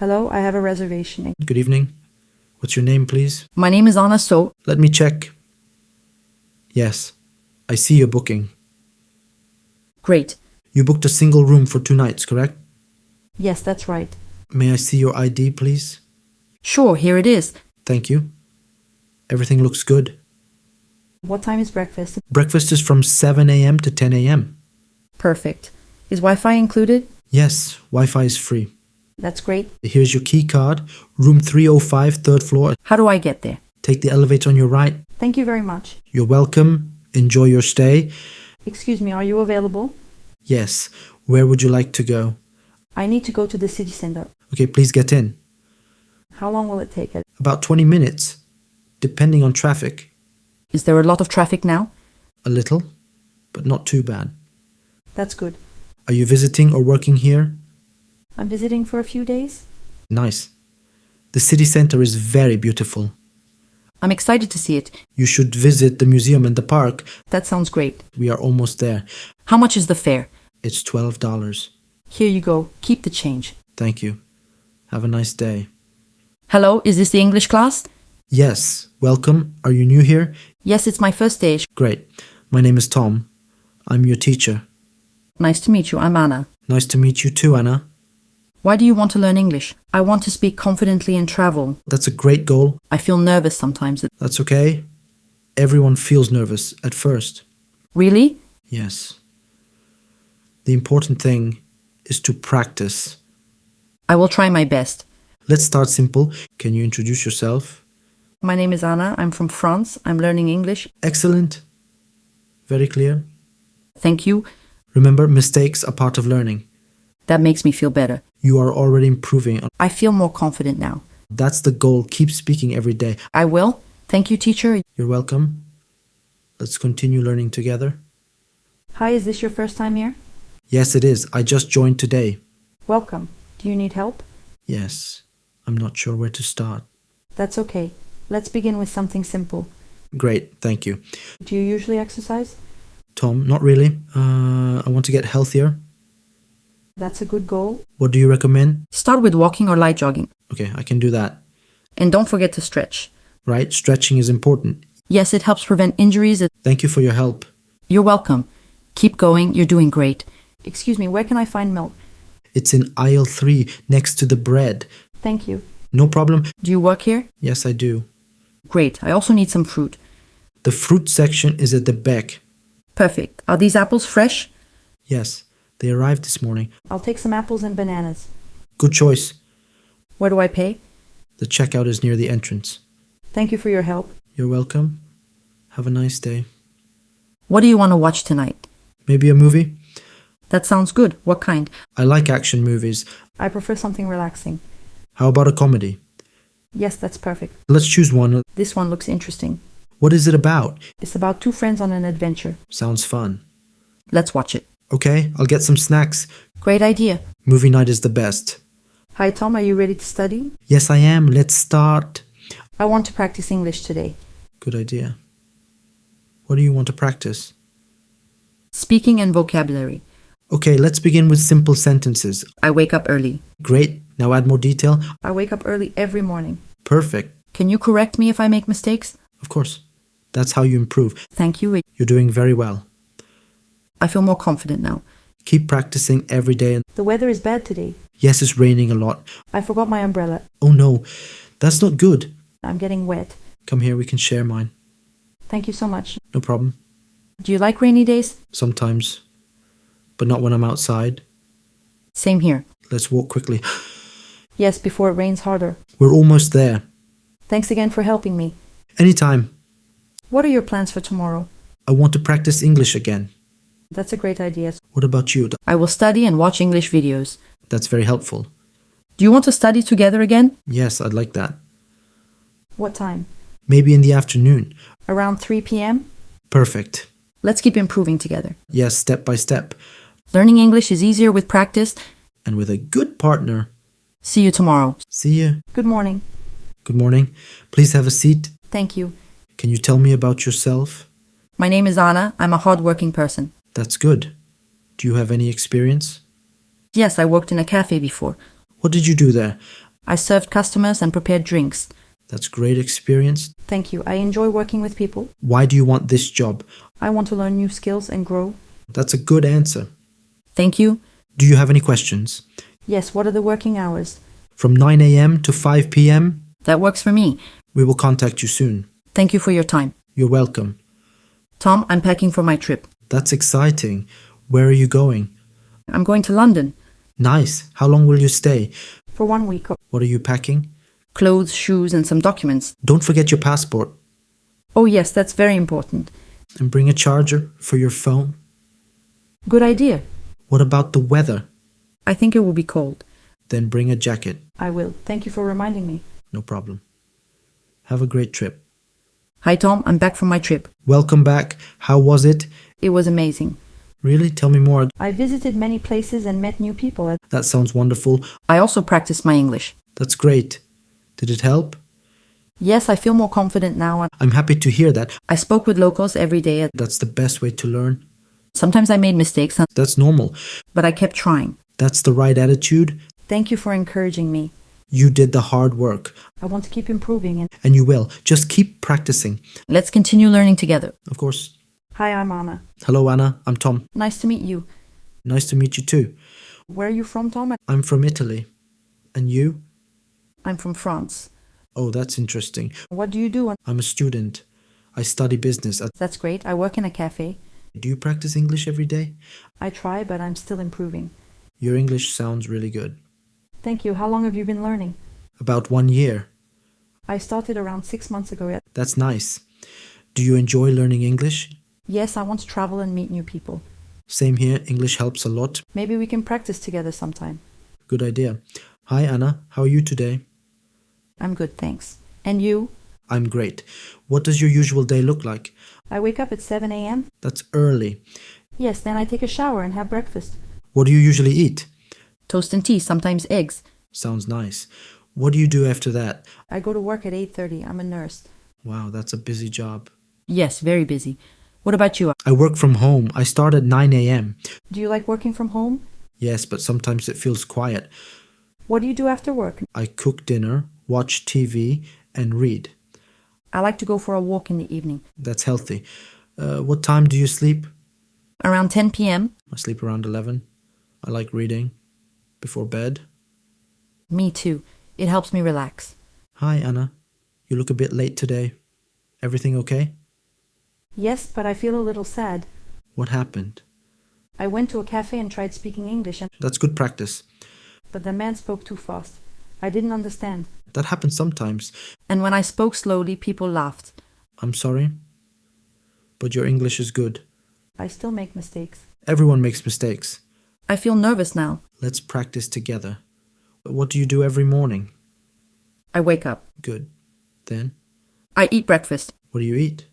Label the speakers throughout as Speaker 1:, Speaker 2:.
Speaker 1: Hello, I have a reservation.
Speaker 2: Good evening. What's your name, please?
Speaker 1: My name is Anna, so
Speaker 2: Let me check. Yes, I see your booking.
Speaker 1: great.
Speaker 2: You booked a single room for 2 nights, correct?
Speaker 1: Yes, that's right.
Speaker 2: May I see your ID, please?
Speaker 1: Sure, here it is.
Speaker 2: Thank you. Everything looks good.
Speaker 1: What time is breakfast?
Speaker 2: Breakfast is from 7 a.m. to 10 a.m.
Speaker 1: Perfect. Is Wi-Fi included?
Speaker 2: Yes, Wi-Fi is free.
Speaker 1: That's great.
Speaker 2: Here's your key card. Room 305, third floor.
Speaker 1: How do I get there?
Speaker 2: Take the elevator on your right.
Speaker 1: Thank you very much.
Speaker 2: You're welcome. Enjoy your stay.
Speaker 1: Excuse me, are you available?
Speaker 2: Yes. Where would you like to go?
Speaker 1: I need to go to the city center.
Speaker 2: Okay, please get in.
Speaker 1: How long will it take?
Speaker 2: About 20 minutes, depending on traffic.
Speaker 1: Is there a lot of traffic now?
Speaker 2: A little, but not too bad.
Speaker 1: That's good.
Speaker 2: Are you visiting or working here?
Speaker 1: I'm visiting for a few days.
Speaker 2: Nice. The city center is very beautiful.
Speaker 1: I'm excited to see it.
Speaker 2: You should visit the museum and the park.
Speaker 1: That sounds great.
Speaker 2: We are almost there.
Speaker 1: How much is the fare?
Speaker 2: It's $12.
Speaker 1: Here you go. Keep the change.
Speaker 2: Thank you. Have a nice day.
Speaker 1: Hello, is this the English class?
Speaker 2: Yes, welcome. Are you new here?
Speaker 1: Yes, it's my first day.
Speaker 2: Great. My name is Tom. I'm your teacher.
Speaker 1: Nice to meet you. I'm Anna.
Speaker 2: Nice to meet you too, Anna.
Speaker 1: Why do you want to learn English? I want to speak confidently and travel.
Speaker 2: That's a great goal.
Speaker 1: I feel nervous sometimes.
Speaker 2: That's okay. Everyone feels nervous at first.
Speaker 1: Really?
Speaker 2: Yes. The important thing is to practice.
Speaker 1: I will try my best.
Speaker 2: Let's start simple. Can you introduce yourself?
Speaker 1: My name is Anna. I'm from France. I'm learning English.
Speaker 2: Excellent. Very clear.
Speaker 1: Thank you.
Speaker 2: Remember, mistakes are part of learning.
Speaker 1: That makes me feel better.
Speaker 2: You are already improving.
Speaker 1: I feel more confident now.
Speaker 2: That's the goal. Keep speaking every day.
Speaker 1: I will. Thank you, teacher.
Speaker 2: You're welcome. Let's continue learning together.
Speaker 1: Hi, is this your first time here?
Speaker 2: Yes, it is. I just joined today.
Speaker 1: Welcome. Do you need help?
Speaker 2: Yes. I'm not sure where to start.
Speaker 1: That's okay. Let's begin with something simple.
Speaker 2: Great. Thank you.
Speaker 1: Do you usually exercise?
Speaker 2: Tom, not really. I want to get healthier.
Speaker 1: That's a good goal.
Speaker 2: What do you recommend?
Speaker 1: Start with walking or light jogging.
Speaker 2: Okay, I can do that.
Speaker 1: And don't forget to stretch.
Speaker 2: Right? Stretching is important.
Speaker 1: Yes, it helps prevent injuries.
Speaker 2: Thank you for your help.
Speaker 1: You're welcome. Keep going. You're doing great. Excuse me, where can I find milk?
Speaker 2: It's in aisle 3, next to the bread.
Speaker 1: Thank you.
Speaker 2: No problem.
Speaker 1: Do you work here?
Speaker 2: Yes, I do.
Speaker 1: Great. I also need some fruit.
Speaker 2: The fruit section is at the back.
Speaker 1: Perfect. Are these apples fresh?
Speaker 2: Yes, they arrived this morning.
Speaker 1: I'll take some apples and bananas.
Speaker 2: Good choice.
Speaker 1: Where do I pay?
Speaker 2: The checkout is near the entrance.
Speaker 1: Thank you for your help.
Speaker 2: You're welcome. Have a nice day.
Speaker 1: What do you want to watch tonight?
Speaker 2: Maybe a movie?
Speaker 1: That sounds good. What kind?
Speaker 2: I like action movies.
Speaker 1: I prefer something relaxing.
Speaker 2: How about a comedy?
Speaker 1: Yes, that's perfect.
Speaker 2: Let's choose one.
Speaker 1: This one looks interesting.
Speaker 2: What is it about?
Speaker 1: It's about two friends on an adventure.
Speaker 2: Sounds fun.
Speaker 1: Let's watch it.
Speaker 2: Okay, I'll get some snacks.
Speaker 1: Great idea.
Speaker 2: Movie night is the best.
Speaker 1: Hi, Tom. Are you ready to study?
Speaker 2: Yes, I am. Let's start.
Speaker 1: I want to practice English today.
Speaker 2: Good idea. What do you want to practice?
Speaker 1: Speaking and vocabulary.
Speaker 2: Okay, let's begin with simple sentences.
Speaker 1: I wake up early.
Speaker 2: Great. Now add more detail.
Speaker 1: I wake up early every morning.
Speaker 2: Perfect.
Speaker 1: Can you correct me if I make mistakes?
Speaker 2: Of course. That's how you improve.
Speaker 1: Thank you.
Speaker 2: You're doing very well.
Speaker 1: I feel more confident now.
Speaker 2: Keep practicing every day.
Speaker 1: The weather is bad today.
Speaker 2: Yes, it's raining a lot.
Speaker 1: I forgot my umbrella.
Speaker 2: Oh no, that's not good.
Speaker 1: I'm getting wet.
Speaker 2: Come here, we can share mine.
Speaker 1: Thank you so much.
Speaker 2: No problem.
Speaker 1: Do you like rainy days?
Speaker 2: Sometimes. But not when I'm outside.
Speaker 1: Same here.
Speaker 2: Let's walk quickly.
Speaker 1: Yes, before it rains harder.
Speaker 2: We're almost there.
Speaker 1: Thanks again for helping me.
Speaker 2: Anytime.
Speaker 1: What are your plans for tomorrow?
Speaker 2: I want to practice English again.
Speaker 1: That's a great idea.
Speaker 2: What about you?
Speaker 1: I will study and watch English videos.
Speaker 2: That's very helpful.
Speaker 1: Do you want to study together again?
Speaker 2: Yes, I'd like that.
Speaker 1: What time?
Speaker 2: Maybe in the afternoon.
Speaker 1: Around 3 p.m.?
Speaker 2: Perfect.
Speaker 1: Let's keep improving together.
Speaker 2: Yes, step by step.
Speaker 1: Learning English is easier with practice.
Speaker 2: And with a good partner.
Speaker 1: See you tomorrow.
Speaker 2: See you.
Speaker 1: Good morning.
Speaker 2: Good morning. Please have a seat.
Speaker 1: Thank you.
Speaker 2: Can you tell me about yourself?
Speaker 1: My name is Anna. I'm a hard-working person.
Speaker 2: That's good. Do you have any experience?
Speaker 1: Yes, I worked in a cafe before.
Speaker 2: What did you do there?
Speaker 1: I served customers and prepared drinks.
Speaker 2: That's great experience.
Speaker 1: Thank you. I enjoy working with people.
Speaker 2: Why do you want this job?
Speaker 1: I want to learn new skills and grow.
Speaker 2: That's a good answer.
Speaker 1: Thank you.
Speaker 2: Do you have any questions?
Speaker 1: Yes, what are the working hours?
Speaker 2: From 9 a.m. to 5 p.m.?
Speaker 1: That works for me.
Speaker 2: We will contact you soon.
Speaker 1: Thank you for your time.
Speaker 2: You're welcome.
Speaker 1: Tom, I'm packing for my trip.
Speaker 2: That's exciting. Where are you going?
Speaker 1: I'm going to London
Speaker 2: Nice. How long will you stay?
Speaker 1: for 1 week.
Speaker 2: What are you packing?
Speaker 1: Clothes, shoes, and some documents.
Speaker 2: Don't forget your passport.
Speaker 1: Oh yes, that's very important.
Speaker 2: And bring a charger for your phone.
Speaker 1: Good idea.
Speaker 2: What about the weather?
Speaker 1: I think it will be cold.
Speaker 2: Then bring a jacket.
Speaker 1: I will. Thank you for reminding me.
Speaker 2: No problem. Have a great trip.
Speaker 1: Hi Tom, I'm back from my trip.
Speaker 2: Welcome back. How was it?
Speaker 1: It was amazing.
Speaker 2: Really? Tell me more.
Speaker 1: I visited many places and met new people.
Speaker 2: That sounds wonderful.
Speaker 1: I also practiced my English.
Speaker 2: That's great. Did it help?
Speaker 1: Yes, I feel more confident now.
Speaker 2: I'm happy to hear that.
Speaker 1: I spoke with locals every day.
Speaker 2: That's the best way to learn.
Speaker 1: Sometimes I made mistakes,
Speaker 2: That's normal.
Speaker 1: but I kept trying.
Speaker 2: That's the right attitude.
Speaker 1: Thank you for encouraging me.
Speaker 2: You did the hard work.
Speaker 1: I want to keep improving
Speaker 2: And you will. Just keep practicing.
Speaker 1: let's continue learning together.
Speaker 2: Of course.
Speaker 1: Hi, I'm Anna.
Speaker 2: Hello, Anna. I'm Tom.
Speaker 1: Nice to meet you.
Speaker 2: Nice to meet you too.
Speaker 1: Where are you from, Tom?
Speaker 2: I'm from Italy. And you?
Speaker 1: I'm from France.
Speaker 2: Oh, that's interesting.
Speaker 1: What do you do?
Speaker 2: I'm a student. I study business.
Speaker 1: That's great. I work in a cafe.
Speaker 2: Do you practice English every day?
Speaker 1: I try, but I'm still improving.
Speaker 2: Your English sounds really good.
Speaker 1: Thank you. How long have you been learning?
Speaker 2: About 1 year.
Speaker 1: I started around 6 months ago.
Speaker 2: That's nice. Do you enjoy learning English?
Speaker 1: Yes, I want to travel and meet new people.
Speaker 2: Same here. English helps a lot.
Speaker 1: Maybe we can practice together sometime.
Speaker 2: Good idea. Hi, Anna. How are you today?
Speaker 1: I'm good, thanks. And you?
Speaker 2: I'm great. What does your usual day look like?
Speaker 1: I wake up at 7 a.m.
Speaker 2: That's early.
Speaker 1: Yes, then I take a shower and have breakfast.
Speaker 2: What do you usually eat?
Speaker 1: Toast and tea, sometimes eggs.
Speaker 2: Sounds nice. What do you do after that?
Speaker 1: I go to work at 8:30. I'm a nurse.
Speaker 2: Wow, that's a busy job.
Speaker 1: Yes, very busy. What about you?
Speaker 2: I work from home. I start at 9 a.m.
Speaker 1: Do you like working from home?
Speaker 2: Yes, but sometimes it feels quiet.
Speaker 1: What do you do after work?
Speaker 2: I cook dinner, watch TV, and read.
Speaker 1: I like to go for a walk in the evening.
Speaker 2: That's healthy. What time do you sleep?
Speaker 1: Around 10 p.m.
Speaker 2: I sleep around 11. I like reading. Before bed.
Speaker 1: Me too. It helps me relax.
Speaker 2: Hi, Anna. You look a bit late today. Everything okay?
Speaker 1: Yes, but I feel a little sad.
Speaker 2: What happened?
Speaker 1: I went to a cafe and tried speaking English,
Speaker 2: That's good practice.
Speaker 1: but the man spoke too fast. I didn't understand.
Speaker 2: That happens sometimes.
Speaker 1: And when I spoke slowly, people laughed.
Speaker 2: I'm sorry. But your English is good.
Speaker 1: I still make mistakes.
Speaker 2: Everyone makes mistakes.
Speaker 1: I feel nervous now.
Speaker 2: Let's practice together. What do you do every morning?
Speaker 1: I wake up.
Speaker 2: Good. Then,
Speaker 1: I eat breakfast.
Speaker 2: what do you eat?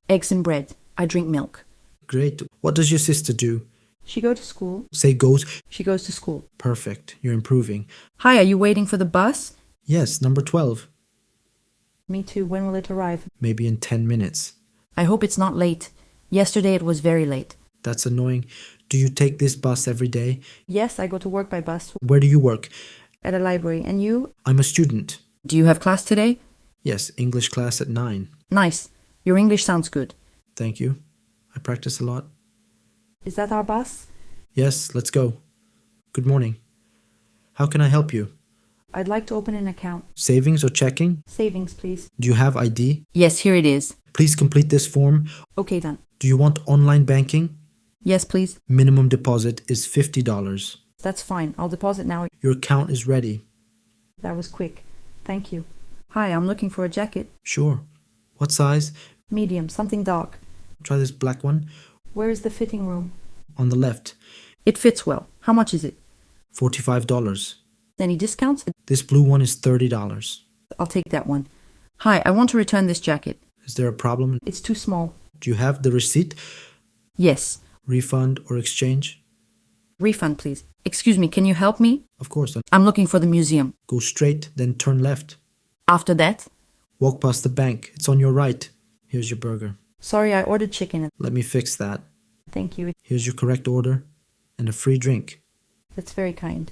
Speaker 1: Eggs and bread. I drink milk.
Speaker 2: Great. What does your sister do?
Speaker 1: She goes to school.
Speaker 2: Say goes.
Speaker 1: She goes to school.
Speaker 2: Perfect. You're improving.
Speaker 1: Hi, are you waiting for the bus?
Speaker 2: Yes, number 12.
Speaker 1: Me too. When will it arrive?
Speaker 2: Maybe in 10 minutes.
Speaker 1: I hope it's not late. Yesterday it was very late.
Speaker 2: That's annoying. Do you take this bus every day?
Speaker 1: Yes, I go to work by bus
Speaker 2: Where do you work?
Speaker 1: at a library. And you?
Speaker 2: I'm a student.
Speaker 1: Do you have class today?
Speaker 2: Yes, English class at 9.
Speaker 1: Nice. Your English sounds good.
Speaker 2: Thank you. I practice a lot.
Speaker 1: Is that our bus?
Speaker 2: Yes, let's go. Good morning. How can I help you?
Speaker 1: I'd like to open an account.
Speaker 2: Savings or checking?
Speaker 1: Savings, please.
Speaker 2: Do you have ID?
Speaker 1: Yes, here it is.
Speaker 2: Please complete this form.
Speaker 1: Okay, done.
Speaker 2: Do you want online banking?
Speaker 1: Yes, please.
Speaker 2: Minimum deposit is $50.
Speaker 1: That's fine. I'll deposit now.
Speaker 2: Your account is ready.
Speaker 1: That was quick. Thank you. Hi, I'm looking for a jacket.
Speaker 2: Sure. What size?
Speaker 1: Medium, something dark.
Speaker 2: Try this black one.
Speaker 1: Where is the fitting room?
Speaker 2: On the left.
Speaker 1: It fits well. How much is it?
Speaker 2: $45.
Speaker 1: Any discounts?
Speaker 2: This blue one is $30.
Speaker 1: I'll take that one. Hi, I want to return this jacket.
Speaker 2: Is there a problem?
Speaker 1: It's too small.
Speaker 2: Do you have the receipt?
Speaker 1: Yes.
Speaker 2: Refund or exchange?
Speaker 1: Refund, please. Excuse me, can you help me?
Speaker 2: Of course.
Speaker 1: I'm looking for the museum.
Speaker 2: Go straight, then turn left.
Speaker 1: After that?
Speaker 2: Walk past the bank. It's on your right. Here's your burger.
Speaker 1: Sorry, I ordered chicken.
Speaker 2: Let me fix that.
Speaker 1: Thank you.
Speaker 2: Here's your correct order and a free drink.
Speaker 1: That's very kind.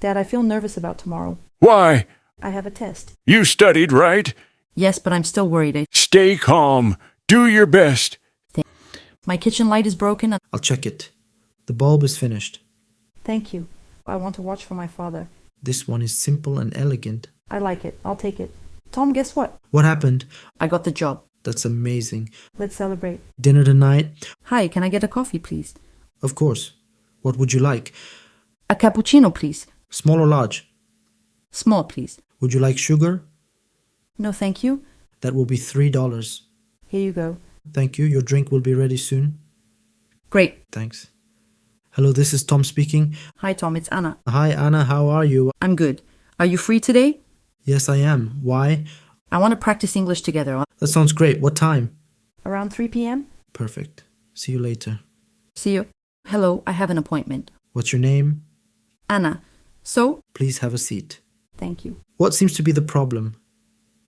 Speaker 1: Dad, I feel nervous about tomorrow.
Speaker 3: Why?
Speaker 1: I have a test.
Speaker 3: You studied, right?
Speaker 1: Yes, but I'm still worried.
Speaker 3: Stay calm. Do your best.
Speaker 1: My kitchen light is broken.
Speaker 2: I'll check it. The bulb is finished.
Speaker 1: Thank you. I want to watch for my father.
Speaker 2: This one is simple and elegant.
Speaker 1: I like it. I'll take it. Tom, guess what?
Speaker 2: What happened?
Speaker 1: I got the job.
Speaker 2: That's amazing.
Speaker 1: Let's celebrate.
Speaker 2: Dinner tonight?
Speaker 1: Hi, can I get a coffee, please?
Speaker 2: Of course. What would you like?
Speaker 1: A cappuccino, please.
Speaker 2: Small or large?
Speaker 1: Small, please.
Speaker 2: Would you like sugar?
Speaker 1: No, thank you.
Speaker 2: That will be $3.
Speaker 1: Here you go.
Speaker 2: Thank you. Your drink will be ready soon.
Speaker 1: Great.
Speaker 2: Thanks. Hello, this is Tom speaking.
Speaker 1: Hi, Tom. It's Anna.
Speaker 2: Hi, Anna. How are you?
Speaker 1: I'm good. Are you free today?
Speaker 2: Yes, I am. Why?
Speaker 1: I want to practice English together.
Speaker 2: That sounds great. What time?
Speaker 1: Around 3 p.m.?
Speaker 2: Perfect. See you later.
Speaker 1: See you. Hello, I have an appointment.
Speaker 2: What's your name?
Speaker 1: Anna. So?
Speaker 2: Please have a seat.
Speaker 1: Thank you.
Speaker 2: What seems to be the problem?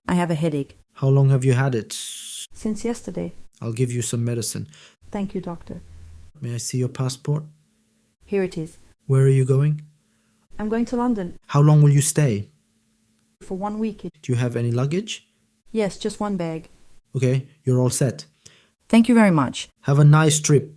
Speaker 1: I have a headache.
Speaker 2: How long have you had it?
Speaker 1: Since yesterday.
Speaker 2: I'll give you some medicine.
Speaker 1: Thank you, doctor.
Speaker 2: May I see your passport?
Speaker 1: Here it is.
Speaker 2: Where are you going?
Speaker 1: I'm going to London.
Speaker 2: How long will you stay?
Speaker 1: For 1 week.
Speaker 2: Do you have any luggage?
Speaker 1: Yes, just one bag.
Speaker 2: Okay, you're all set.
Speaker 1: Thank you very much.
Speaker 2: Have a nice trip.